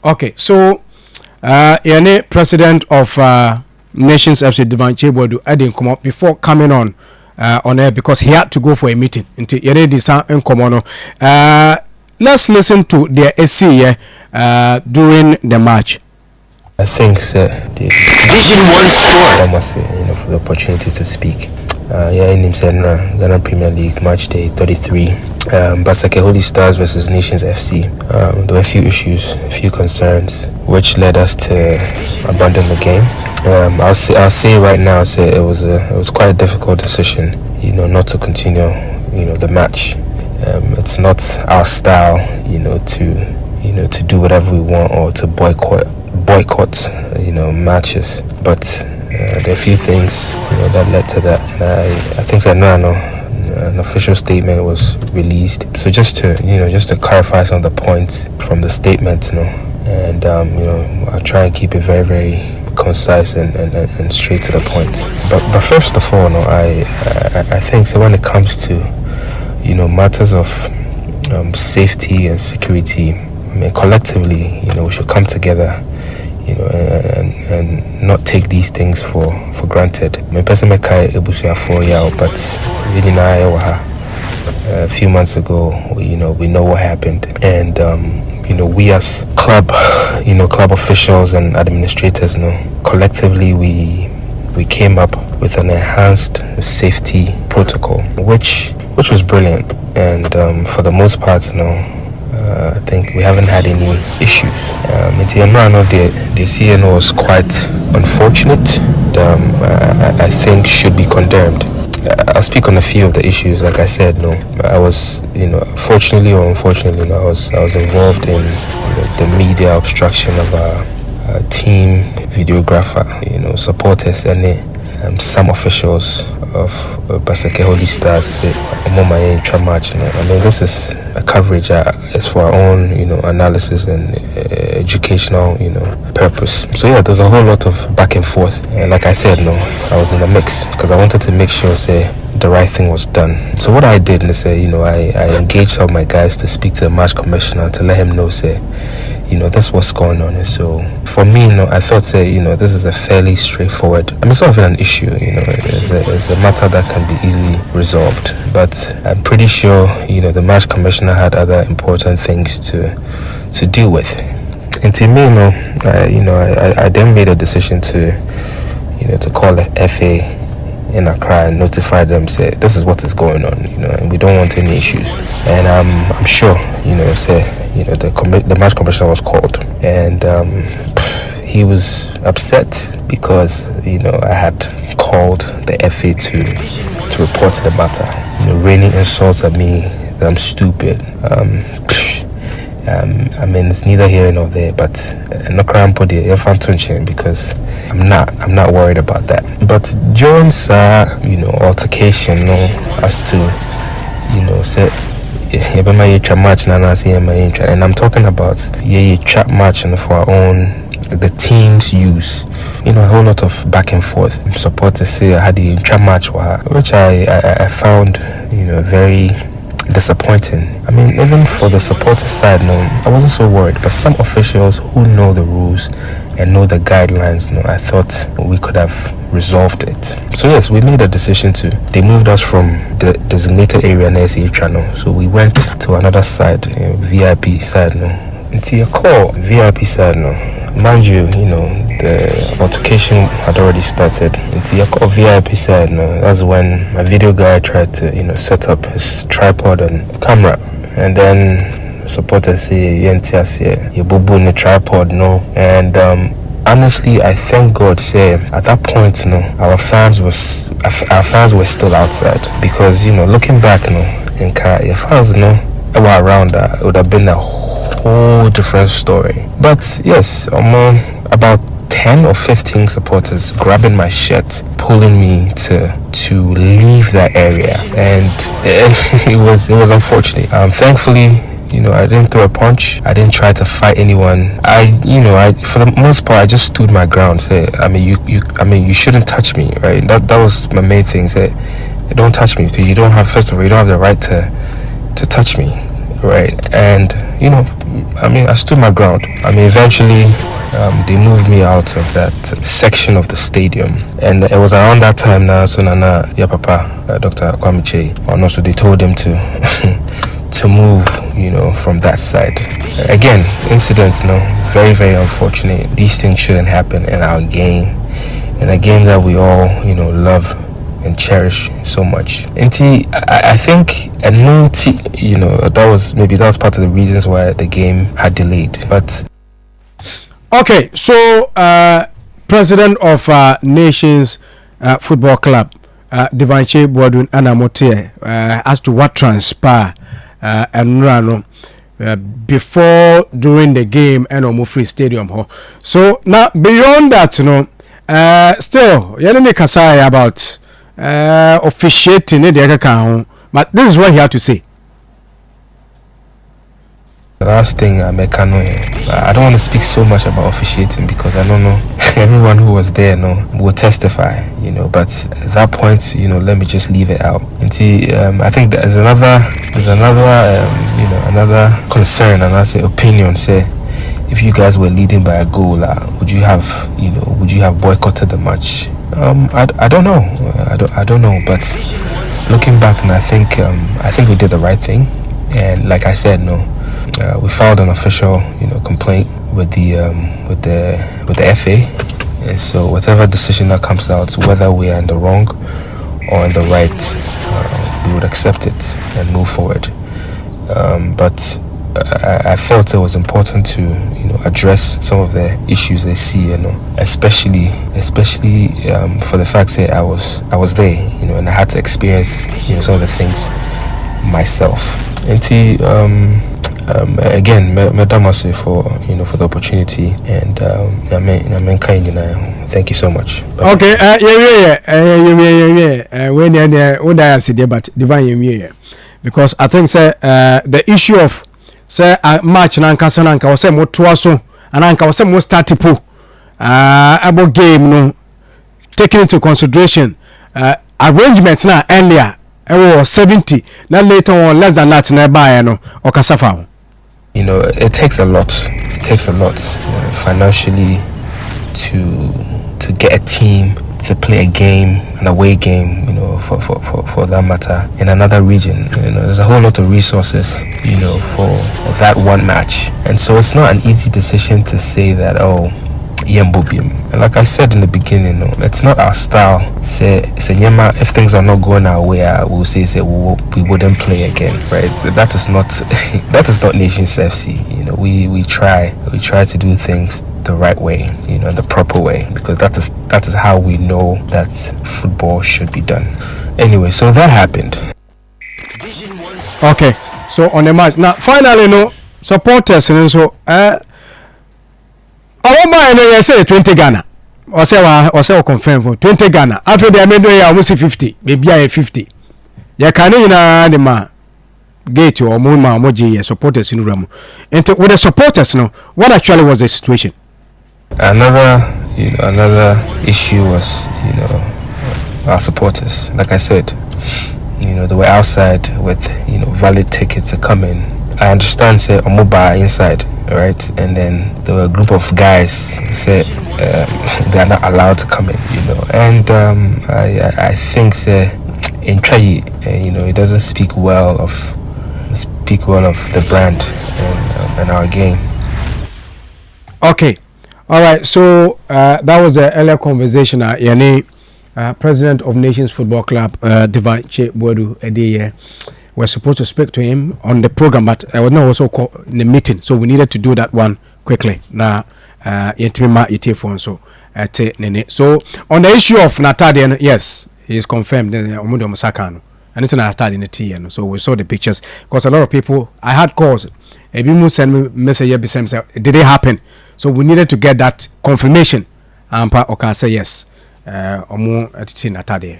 Okay, so Yane, president of Nations FC Boadu, Edin come up before coming on air because he had to go for a meeting. Until Yane Disa and Komono. Let's listen to their SC during the match. I think the for the opportunity to speak. In Ghana Premier League match day 33. Baseke Holy Stars versus Nations FC. There were a few issues, a few concerns, which led us to abandon the game. I'll say right now, it was quite a difficult decision, not to continue, the match. It's not our style, to do whatever we want or to boycott, matches. But there are a few things, that led to that. And I think that an official statement was released. So just to clarify some of the points from the statement, and I'll try and keep it very, very concise and straight to the point. But first of all, I think so when it comes to matters of safety and security, collectively, we should come together, and not take these things for granted. Personally, but a few months ago, we know what happened, and we as club officials and administrators, collectively we came up with an enhanced safety protocol, which was brilliant, and for the most part, I think we haven't had any issues. The CNO was quite unfortunate. I think should be condemned. I'll speak on a few of the issues. Like I said, I was, fortunately or unfortunately, I was involved in the media obstruction of our team videographer, supporters, and some officials of Baseke Holy Stars match. This is a coverage is for our own, analysis and educational, purpose. So yeah, there's a whole lot of back and forth. And like I said, I was in the mix because I wanted to make sure, the right thing was done. So what I did is, I engaged some of my guys to speak to the match commissioner to let him know, that's what's going on. And so for me, I thought, this is a fairly straightforward. It's not even an issue, it's a matter that can be easily resolved. But I'm pretty sure, the match commissioner had other important things to deal with. And to me, I then made a decision to call the FA in Accra and notify them, say this is what is going on, and we don't want any issues. And I'm sure, the match commissioner was called, and he was upset because I had called the FA to report the matter, raining insults at me that I'm stupid. It's neither here nor there, but no crime put the because I'm not worried about that. But during altercation, as to say match and I'm talking about trap match for our own the team's use. A whole lot of back and forth. Supporters say I had the trap match, which I found very disappointing. Even for the supporter side, I wasn't so worried, but some officials who know the rules and know the guidelines, I thought we could have resolved it. So yes, we made a decision they moved us from the designated area near the channel, so we went to another side, VIP side. Into your core VIP side, mind you, the altercation had already started. Into your core VIP side, that's when my video guy tried to, set up his tripod and camera, and then supporters say, you boo boo in the tripod, and honestly, I thank God, at that point, our fans were still outside, because looking back, in car, if fans were around that, it would have been a whole different story. But yes, about 10 or 15 supporters grabbing my shirt, pulling me to leave that area, and it was unfortunate. Thankfully, I didn't throw a punch. I didn't try to fight anyone. I for the most part, I just stood my ground. You shouldn't touch me, right? That was my main thing. Don't touch me, because you don't have the right to touch me. right? And I mean, I stood my ground. I mean, eventually they moved me out of that section of the stadium, and it was around that time now. So Nana, yeah, Papa, Dr. Kyei, and also they told him to to move, from that side. Again, incidents, very, very unfortunate. These things shouldn't happen in our game, in a game that we all, love and cherish so much. And I think that was part of the reasons why the game had delayed. But okay, so president of Nations Football Club, Kyei Boadu Anamote, as to what transpired and before, during the game, and on Free Stadium. So now beyond that, still, you don't make a say about officiating the account, but this is what he had to say. The last thing I don't want to speak so much about officiating because I don't know everyone who was there will testify, but at that point, let me just leave it out. Until I think there's another concern, and I say opinion, say if you guys were leading by a goal, would you have boycotted the match? I don't know. I don't know, but looking back, and I think we did the right thing, and like I said, we filed an official, complaint with the FA, and so whatever decision that comes out, whether we are in the wrong or in the right, we would accept it and move forward. But I felt it was important to, address some of the issues they see, especially for the fact that I was there, and I had to experience, some of the things myself. And again, Madam Ase for the opportunity, and thank you so much. Okay, because I think the issue of match nanka was more twaso and anka was more startipo about game taking into consideration arrangements now earlier was 70 now later on less than that nearby or kasafa. It takes a lot financially to get a team to play a game, an away game, for that matter, in another region. There's a whole lot of resources, for that one match. And so it's not an easy decision to say that, and like I said in the beginning, it's not our style. Say if things are not going our way, we'll say we wouldn't play again, right? That is not Nations FC. We try to do things the right way, the proper way, because that is how we know that football should be done. Anyway, so that happened. Okay, so on the match now, finally, supporters and so our mind say 20 Ghana. Or say confirm for 20 Ghana. After they made almost 50, maybe I 50. Ya can't the man gate or Muma Moji supporters in Ramu. And with the supporters, what actually was the situation? Another issue was, our supporters. Like I said, they were outside with, valid tickets to come in. I understand, say, Omoba inside, right? And then there were a group of guys say they are not allowed to come in, And I think, say, in Kyei, it doesn't speak well of the brand and our game. Okay, all right. So that was the earlier conversation. President of Nations Football Club, Kyei Boadu, we're supposed to speak to him on the program, but I was not also called in the meeting, so we needed to do that one quickly. Now, so on the issue of Natadi, yes, he is confirmed. Omudo Musakano, and it's Natadi in the T. So we saw the pictures because a lot of people. I had calls. Ebimu sent me message. Did it happen? So we needed to get that confirmation. Ampa Oka say yes. Omu Natadi.